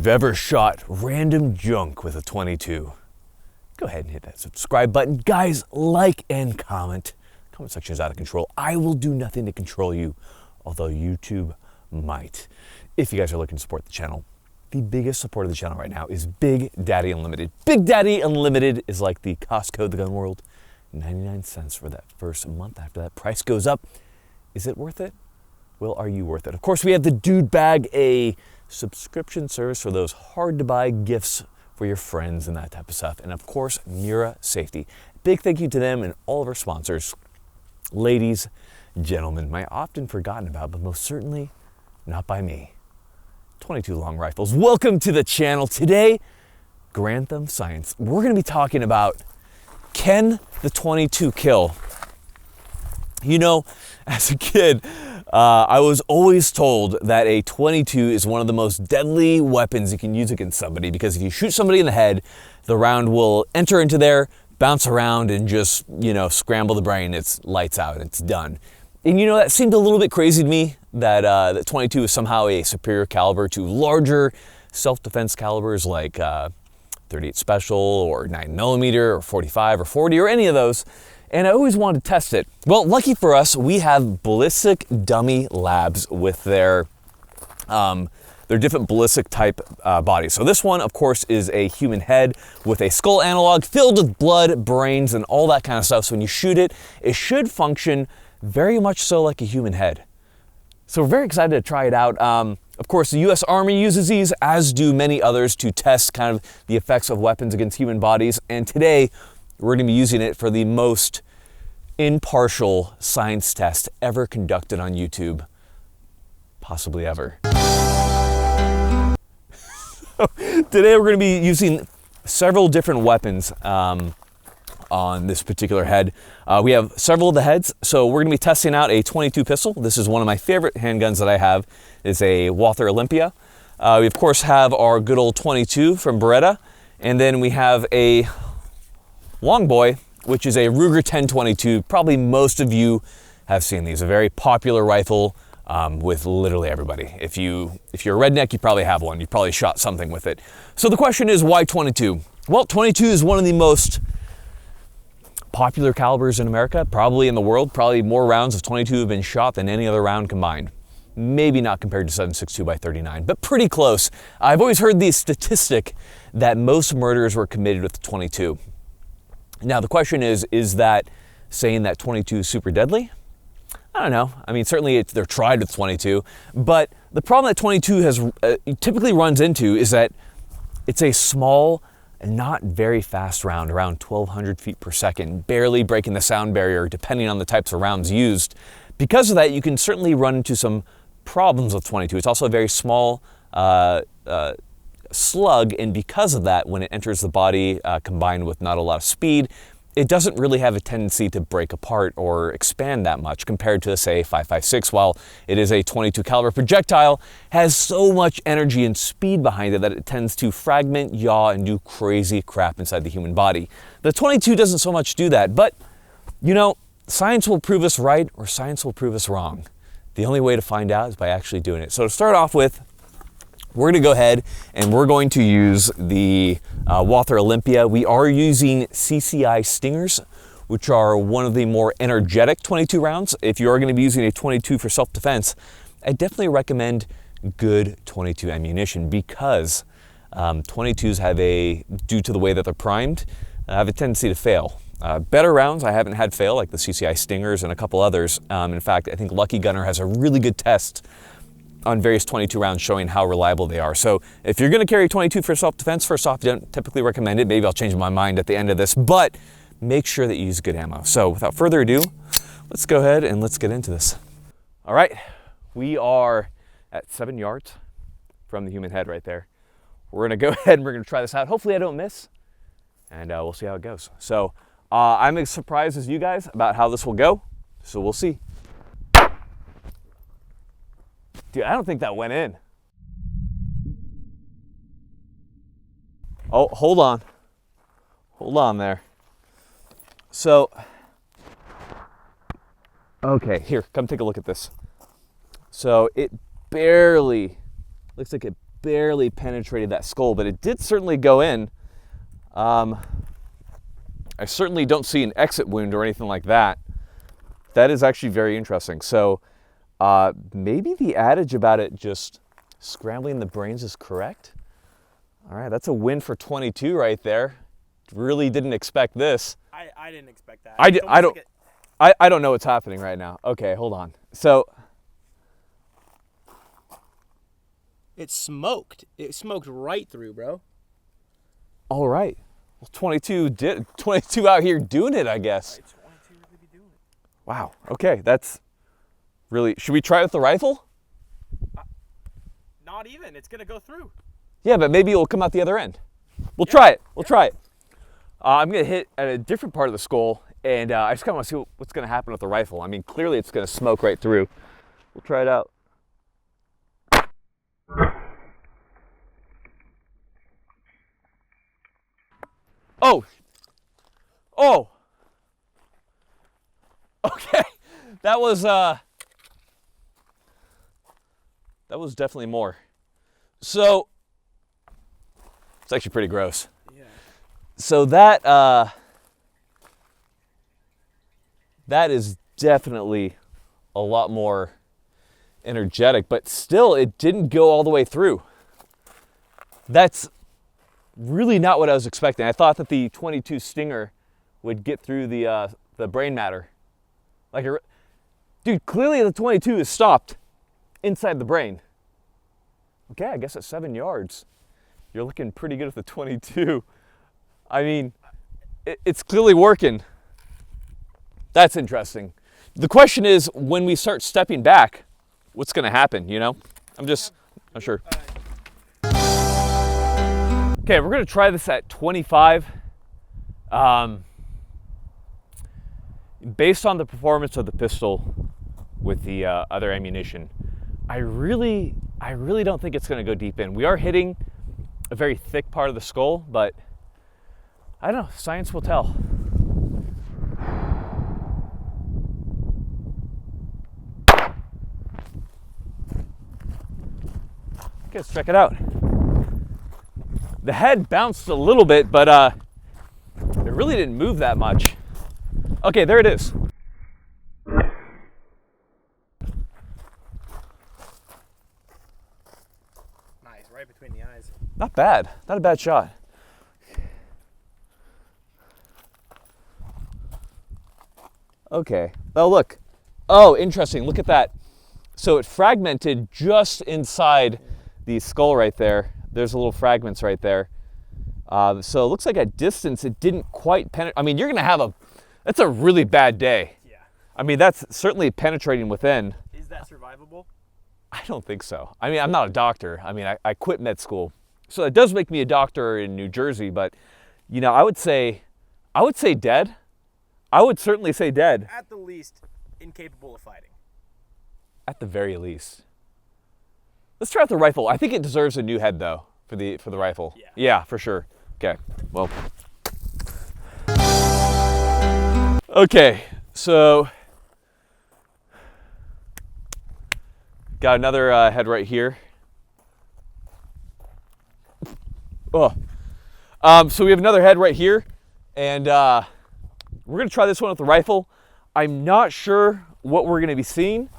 you've ever shot random junk with a 22, go ahead and hit that subscribe button. Guys, like and comment. Comment section is out of control. I will do nothing to control you, although YouTube might. If you guys are looking to support the channel, the biggest support of the channel right now is Big Daddy Unlimited. Big Daddy Unlimited is like the Costco of the gun world. 99 cents for that first month. After that, price goes up. Is it worth it? Well, are you worth it? Of course, we have the Dude Bag, a subscription service for those hard-to-buy gifts for your friends and that type of stuff. And of course, MIRA Safety. Big thank you to them and all of our sponsors. Ladies, gentlemen, my often forgotten about, but most certainly not by me, 22 long rifles. Welcome to the channel. Today, Garand Science. We're going to be talking about, can the 22 kill? You know, as a kid, I was always told that a 22 is one of the most deadly weapons you can use against somebody, because if you shoot somebody in the head, the round will enter into there, bounce around, and just, you know, scramble the brain. It's lights out, it's done. And you know, that seemed a little bit crazy to me, that that 22 is somehow a superior caliber to larger self-defense calibers like 38 Special or 9mm or 45 or 40 or any of those. And I always wanted to test it. Well, lucky for us, we have ballistic dummy labs with their different ballistic type bodies. So this one, of course, is a human head with a skull analog filled with blood, brains, and all that kind of stuff. So when you shoot it, it should function very much so like a human head. So we're very excited to try it out. Of course, the U.S. Army uses these, as do many others, to test kind of the effects of weapons against human bodies. And today, we're going to be using it for the most impartial science test ever conducted on YouTube, possibly ever. So, today we're going to be using several different weapons on this particular head. We have several of the heads, so we're going to be testing out a 22 pistol. This is one of my favorite handguns that I have. It's a Walther Olympia. We of course have our good old 22 from Beretta, and then we have a long boy, which is a Ruger 1022. Probably most of you have seen these. A very popular rifle with literally everybody. If you're a redneck, you probably have one. You probably shot something with it. So the question is, why 22? Well, 22 is one of the most popular calibers in America, probably in the world. Probably more rounds of 22 have been shot than any other round combined. Maybe not compared to 7.62 x 39, but pretty close. I've always heard the statistic that most murders were committed with the 22. Now the question is that saying that 22 is super deadly? I don't know. I mean, certainly they're tried with 22, but the problem that 22 has typically runs into is that it's a small and not very fast round, around 1,200 feet per second, barely breaking the sound barrier depending on the types of rounds used. Because of that, you can certainly run into some problems with 22. It's also a very small slug, and because of that, when it enters the body, combined with not a lot of speed, it doesn't really have a tendency to break apart or expand that much compared to, say, 5.56. While it is a 22 caliber projectile, has so much energy and speed behind it that it tends to fragment, yaw, and do crazy crap inside the human body. The 22 doesn't so much do that, but you know, science will prove us right or science will prove us wrong. The only way to find out is by actually doing it. So to start off with, we're going to go ahead and we're going to use the Walther Olympia. We are using CCI Stingers, which are one of the more energetic 22 rounds. If you are going to be using a 22 for self-defense, I definitely recommend good 22 ammunition, because 22s have due to the way that they're primed, have a tendency to fail. Better rounds I haven't had fail, like the CCI Stingers and a couple others. In fact, I think Lucky Gunner has a really good test on various 22 rounds showing how reliable they are. So if you're going to carry 22 for self-defense, first off, you don't typically recommend it. Maybe I'll change my mind at the end of this, but make sure that you use good ammo. So without further ado, let's go ahead and let's get into this. All right, we are at 7 yards from the human head right there. We're going to go ahead and we're going to try this out. Hopefully I don't miss, and we'll see how it goes. So I'm as surprised as you guys about how this will go, so we'll see. Dude, I don't think that went in. Oh, hold on. Hold on there. So, okay, here, come take a look at this. So it barely, looks like it barely penetrated that skull, but it did certainly go in. I certainly don't see an exit wound or anything like that. That is actually very interesting. So maybe the adage about it just scrambling the brains is correct. All right, that's a win for 22 right there. Really didn't expect this. I didn't expect that. I don't know what's happening right now. Okay, hold on. So it smoked. It smoked right through, bro. all right. Well, 22 out here doing it, I guess. Right, 22 really be doing it. Wow. Okay, that's really. Should we try it with the rifle? Not even. It's gonna go through. Yeah, but maybe it'll come out the other end. We'll try it. We'll try it. I'm gonna hit at a different part of the skull, and I just kind of want to see what's gonna happen with the rifle. I mean, clearly it's gonna smoke right through. We'll try it out. Oh. Oh. Okay. That was definitely more. So it's actually pretty gross. Yeah. So that is definitely a lot more energetic, but still it didn't go all the way through. That's really not what I was expecting. I thought that the 22 Stinger would get through the brain matter. Dude, clearly the 22 is stopped inside the brain. Okay, I guess at 7 yards, you're looking pretty good with the 22. I mean, it's clearly working. That's interesting. The question is, when we start stepping back, what's going to happen, you know? I'm not sure. Okay, we're going to try this at 25. Based on the performance of the pistol with the other ammunition, I really don't think it's going to go deep in. We are hitting a very thick part of the skull, but I don't know, science will tell. Okay, let's check it out. The head bounced a little bit, but it really didn't move that much. Okay, there it is. Nice, right between the eyes. Not bad. Not a bad shot. Okay. Oh, look. Oh, interesting. Look at that. So it fragmented just inside the skull right there. There's a little fragments right there. So it looks like at distance it didn't quite penetrate. I mean, you're going to have that's a really bad day. Yeah. I mean, that's certainly penetrating within. Is that survivable? I don't think so. I mean, I'm not a doctor. I mean, I quit med school. So it does make me a doctor in New Jersey, but, you know, I would say dead. I would certainly say dead. At the least, incapable of fighting. At the very least. Let's try out the rifle. I think it deserves a new head, though, for the rifle. Yeah. Yeah, for sure. Okay, well. Okay, so got another head right here. Oh, so we have another head right here, and we're gonna try this one with the rifle. I'm not sure what we're gonna be seeing.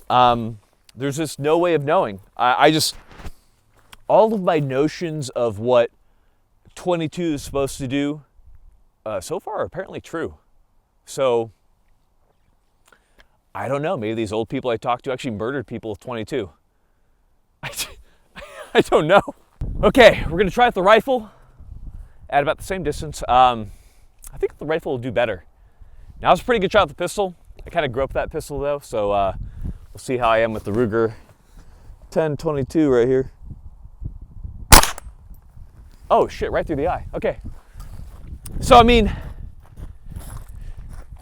There's just no way of knowing. All of my notions of what 22 is supposed to do so far are apparently true. So, I don't know. Maybe these old people I talked to actually murdered people with 22. I don't know. Okay, we're gonna try with the rifle at about the same distance. I think the rifle will do better. Now, it's a pretty good shot with the pistol. I kind of grew up that pistol though, so we'll see how I am with the Ruger 10-22 right here. Oh shit, right through the eye. Okay. So, I mean,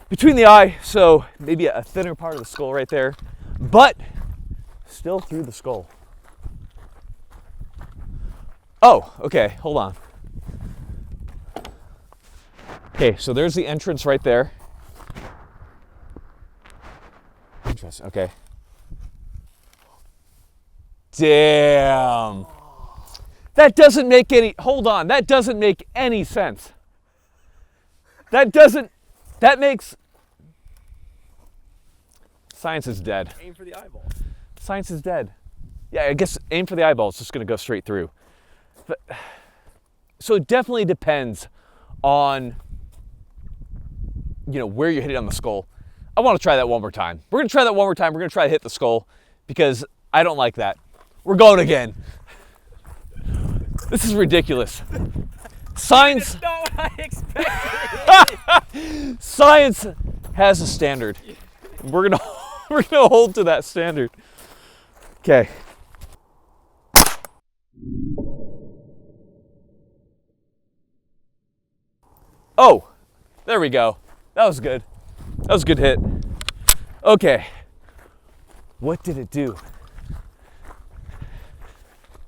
between the eye, so maybe a thinner part of the skull right there, but still through the skull. Oh, okay, hold on. Okay, so there's the entrance right there. Interesting, okay. damn. That doesn't make any, hold on, that doesn't make any sense. That makes, science is dead. Aim for the eyeball. Science is dead. Yeah, I guess aim for the eyeball, it's just gonna go straight through. But, so it definitely depends on, you know, where you hit it on the skull. I wanna try that one more time. We're gonna try that one more time. We're gonna try to hit the skull because I don't like that. We're going again. This is ridiculous. Science. That's not what I expected. Science has a standard. We're gonna hold to that standard. Okay. Oh, there we go. That was good. That was a good hit. Okay. What did it do?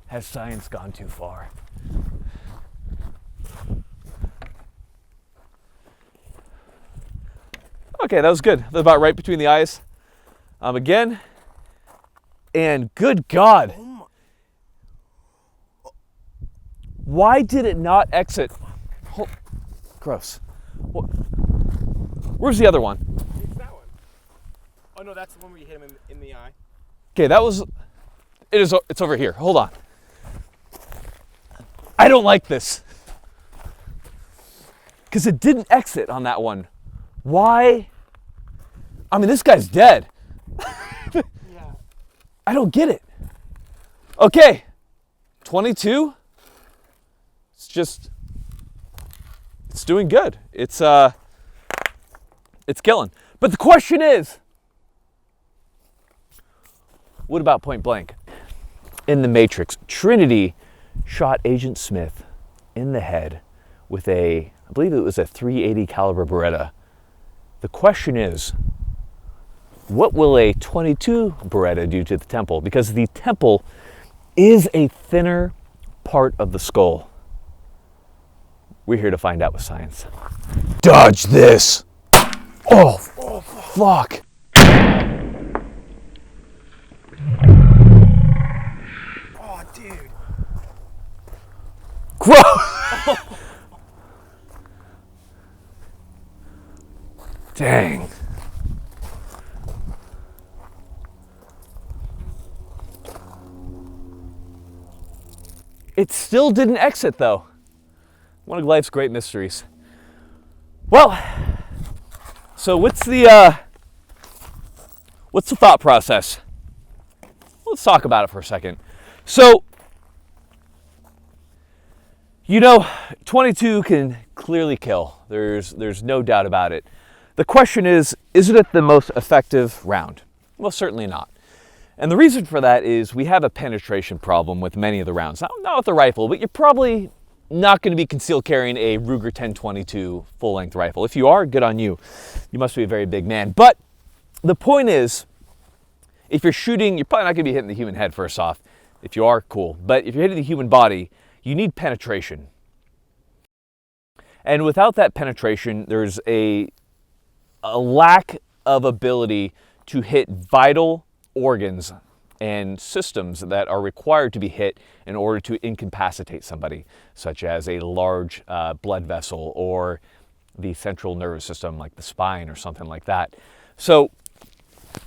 Has science gone too far? Okay, that was good. That's about right between the eyes. Again. And good God. Why did it not exit? Gross. Where's the other one? It's that one. Oh no, that's the one where you hit him in the eye. Okay, it's over here. Hold on. I don't like this. Because it didn't exit on that one. Why? I mean, this guy's dead. Yeah. I don't get it. Okay, 22. It's doing good. It's killing. But the question is, what about point blank? In the Matrix, Trinity shot Agent Smith in the head with I believe it was a .380 caliber Beretta. The question is, what will a .22 Beretta do to the temple? Because the temple is a thinner part of the skull. We're here to find out with science. Dodge this! Oh, fuck! Oh, dude. Gross! Dang. It still didn't exit though. One of life's great mysteries. Well, so what's the thought process? Let's talk about it for a second. So, you know, 22 can clearly kill. There's no doubt about it. The question is it the most effective round? Well, certainly not. And the reason for that is we have a penetration problem with many of the rounds. Not with the rifle, but you're probably not going to be concealed carrying a Ruger 1022 full-length rifle. If you are, good on you. You must be a very big man. But the point is, if you're shooting, you're probably not going to be hitting the human head first off. If you are, cool. But if you're hitting the human body, you need penetration. And without that penetration, there's a lack of ability to hit vital organs and systems that are required to be hit in order to incapacitate somebody, such as a large blood vessel or the central nervous system like the spine or something like that. So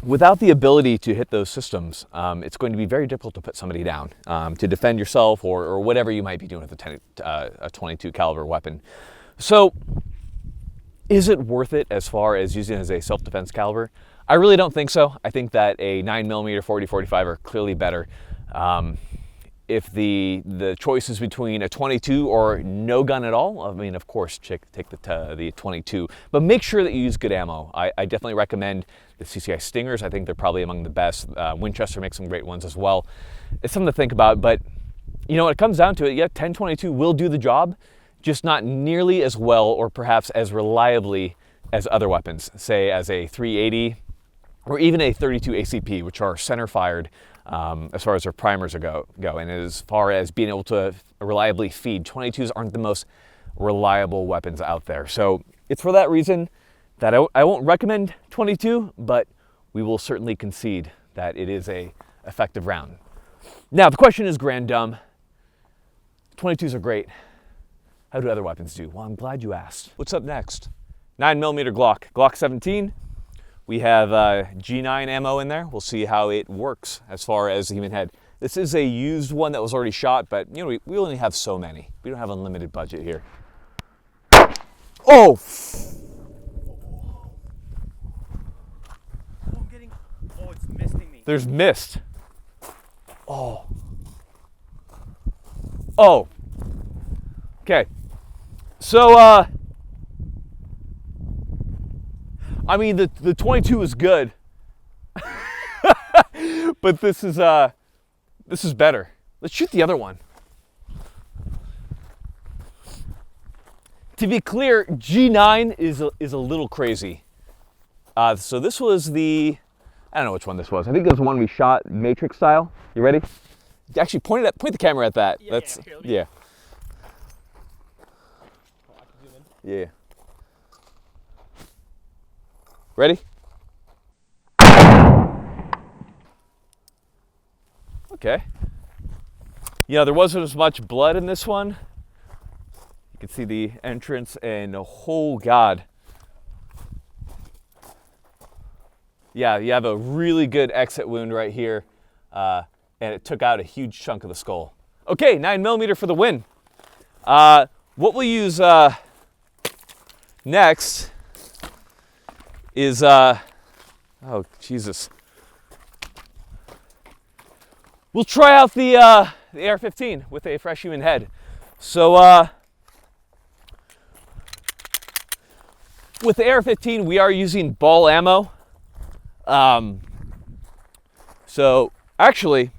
without the ability to hit those systems, it's going to be very difficult to put somebody down, to defend yourself or whatever you might be doing with a 22 caliber weapon. So is it worth it as far as using it as a self-defense caliber? I really don't think so. I think that a 9mm 40-45 are clearly better. If the choice is between a 22 or no gun at all, I mean, of course, take the 22. But make sure that you use good ammo. I definitely recommend the CCI Stingers. I think they're probably among the best. Winchester makes some great ones as well. It's something to think about, but you know, when it comes down to it, yeah, 10-22 will do the job, just not nearly as well or perhaps as reliably as other weapons, say as a 380 or even a 32 ACP, which are center fired as far as their primers go. And as far as being able to reliably feed, 22s aren't the most reliable weapons out there. So it's for that reason that I won't recommend 22, but we will certainly concede that it is a effective round. Now, the question is grand dumb. 22s are great. How do other weapons do? Well, I'm glad you asked. What's up next? 9mm Glock 17. We have G9 ammo in there. We'll see how it works as far as the human head. This is a used one that was already shot, but you know, we only have so many. We don't have unlimited budget here. Oh! Oh, it's misting me. There's mist. Oh. Oh. Okay. So, I mean, the 22 is good, but this is better. Let's shoot the other one. To be clear, G9 is a little crazy. So this was the, I don't know which one this was. I think it was the one we shot Matrix style. You ready? Actually, point the camera at that. Yeah, Yeah. Oh, I can zoom in. Yeah. Ready? Okay. You know, there wasn't as much blood in this one. You can see the entrance and oh God. Yeah, you have a really good exit wound right here. And it took out a huge chunk of the skull. Okay, 9mm for the win. What we'll use next is, oh Jesus. We'll try out the AR-15 with a fresh human head. So with the AR-15, we are using ball ammo. So actually,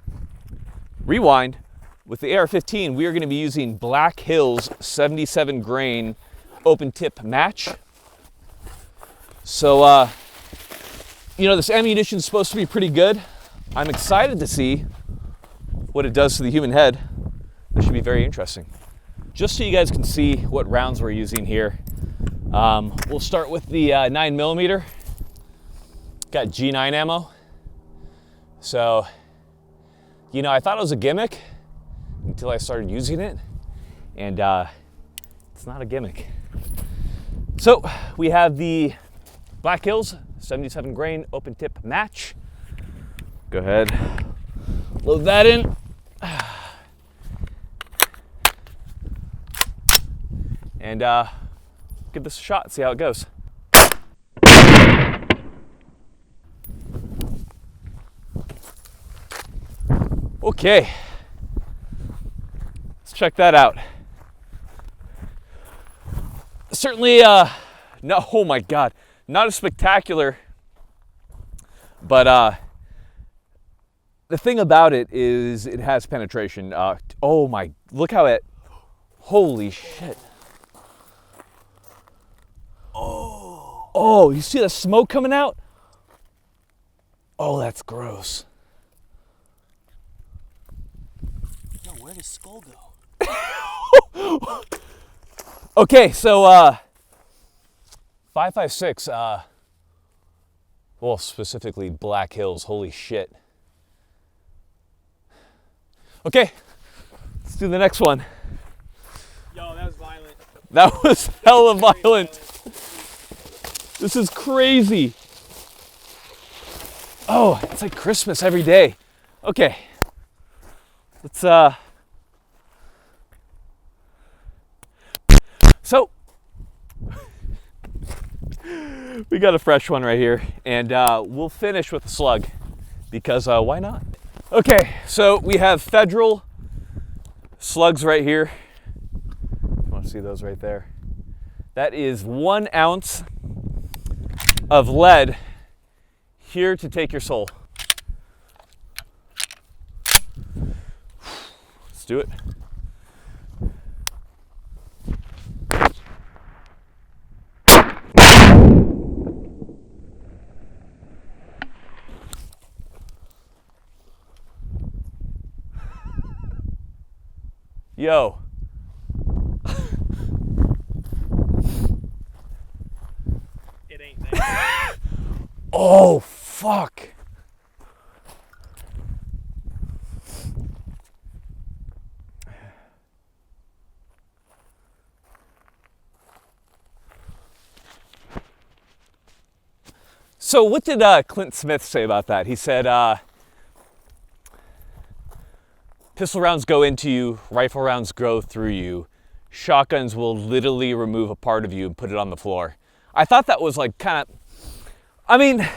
rewind, with the AR-15, we are going to be using Black Hills 77 grain open tip match. So, you know, this ammunition is supposed to be pretty good. I'm excited to see what it does to the human head. This should be very interesting. Just so you guys can see what rounds we're using here, we'll start with the 9mm. Got G9 ammo. So, you know, I thought it was a gimmick until I started using it, and it's not a gimmick. So we have the Black Hills 77 grain open tip match. Go ahead, load that in. And give this a shot, see how it goes. Okay, let's check that out. Certainly, no, oh my God, not as spectacular, but the thing about it is it has penetration. Oh my, look how it, holy shit. Oh, you see the smoke coming out? Oh, that's gross. Yo, where does skull go? Okay, so 5.56, well, specifically Black Hills, holy shit. Okay, let's do the next one. Yo, that was violent. That was hella violent. This is crazy. Oh, it's like Christmas every day. Okay, let's so we got a fresh one right here, and we'll finish with a slug because why not? Okay, so we have Federal slugs right here. You want to see those right there? That is 1 ounce of lead here to take your soul. Let's do it. Yo. It ain't there. Oh, fuck. So what did Clint Smith say about that? He said, pistol rounds go into you, rifle rounds go through you. Shotguns will literally remove a part of you and put it on the floor. I thought that was like kind of, I mean,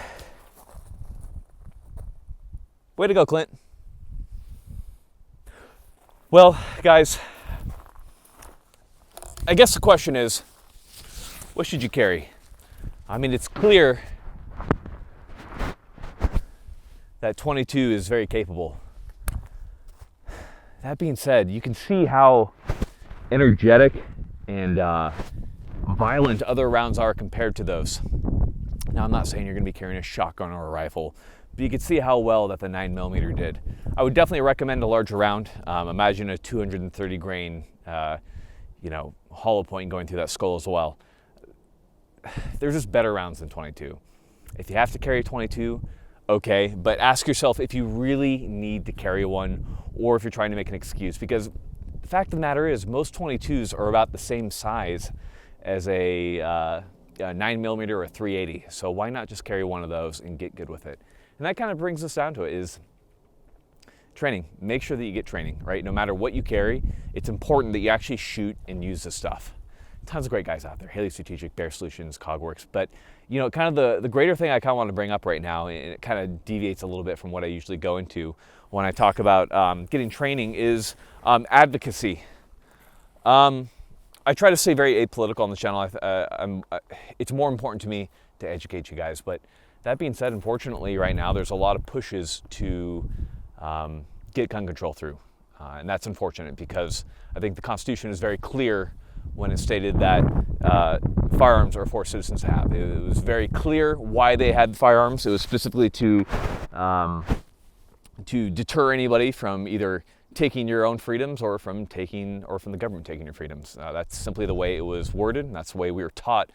way to go, Clint. Well, guys, I guess the question is, what should you carry? I mean, it's clear that 22 is very capable. That being said, you can see how energetic and violent other rounds are compared to those. Now, I'm not saying you're going to be carrying a shotgun or a rifle, but you can see how well that the 9mm did. I would definitely recommend a larger round. Imagine a 230 grain, hollow point going through that skull as well. There's just better rounds than 22. If you have to carry 22, okay, but ask yourself if you really need to carry one or if you're trying to make an excuse, because the fact of the matter is most 22s are about the same size as a 9mm or a 380. So why not just carry one of those and get good with it? And that kind of brings us down to it is training. Make sure that you get training, right? No matter what you carry, it's important that you actually shoot and use this stuff. Tons of great guys out there, Haley Strategic, Bear Solutions, Cogworks, but kind of the greater thing I kind of want to bring up right now, and it kind of deviates a little bit from what I usually go into when I talk about getting training, is advocacy. I try to stay very apolitical on the channel. It's more important to me to educate you guys, but that being said, unfortunately right now there's a lot of pushes to get gun control through, and that's unfortunate because I think the Constitution is very clear when it stated that firearms are for citizens to have. It was very clear why they had firearms. It was specifically to deter anybody from either taking your own freedoms or from the government taking your freedoms. That's simply the way it was worded, and that's the way we were taught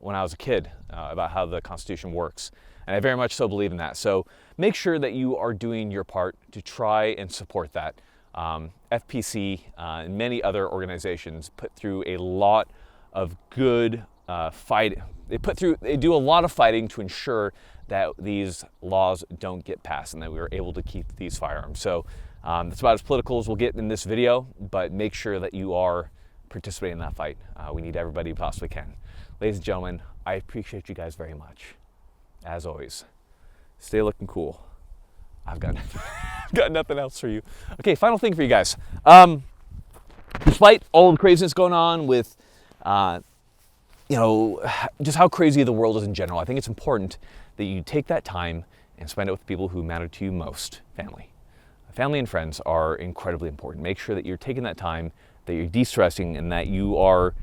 when I was a kid about how the Constitution works. And I very much so believe in that. So make sure that you are doing your part to try and support that. FPC and many other organizations put through a lot of good fight. They do a lot of fighting to ensure that these laws don't get passed and that we are able to keep these firearms. So that's about as political as we'll get in this video, but make sure that you are participating in that fight. We need everybody who possibly can. Ladies and gentlemen, I appreciate you guys very much. As always, stay looking cool. I've got nothing else for you. Okay, final thing for you guys. Despite all the craziness going on with, just how crazy the world is in general, I think it's important that you take that time and spend it with the people who matter to you most. Family and friends are incredibly important. Make sure that you're taking that time, that you're de-stressing, and that you are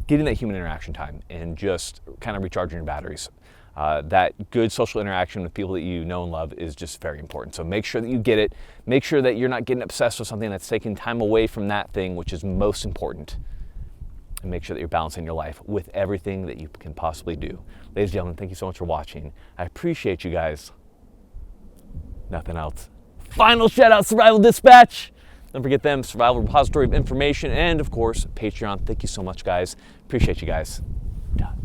getting that human interaction time and just kind of recharging your batteries. That good social interaction with people that you know and love is just very important. So make sure that you get it. Make sure that you're not getting obsessed with something that's taking time away from that thing which is most important. And make sure that you're balancing your life with everything that you can possibly do. Ladies and gentlemen, thank you so much for watching. I appreciate you guys. Nothing else. Final shout out, Survival Dispatch. Don't forget them, Survival Repository of Information, and of course, Patreon. Thank you so much, guys. Appreciate you guys. Done.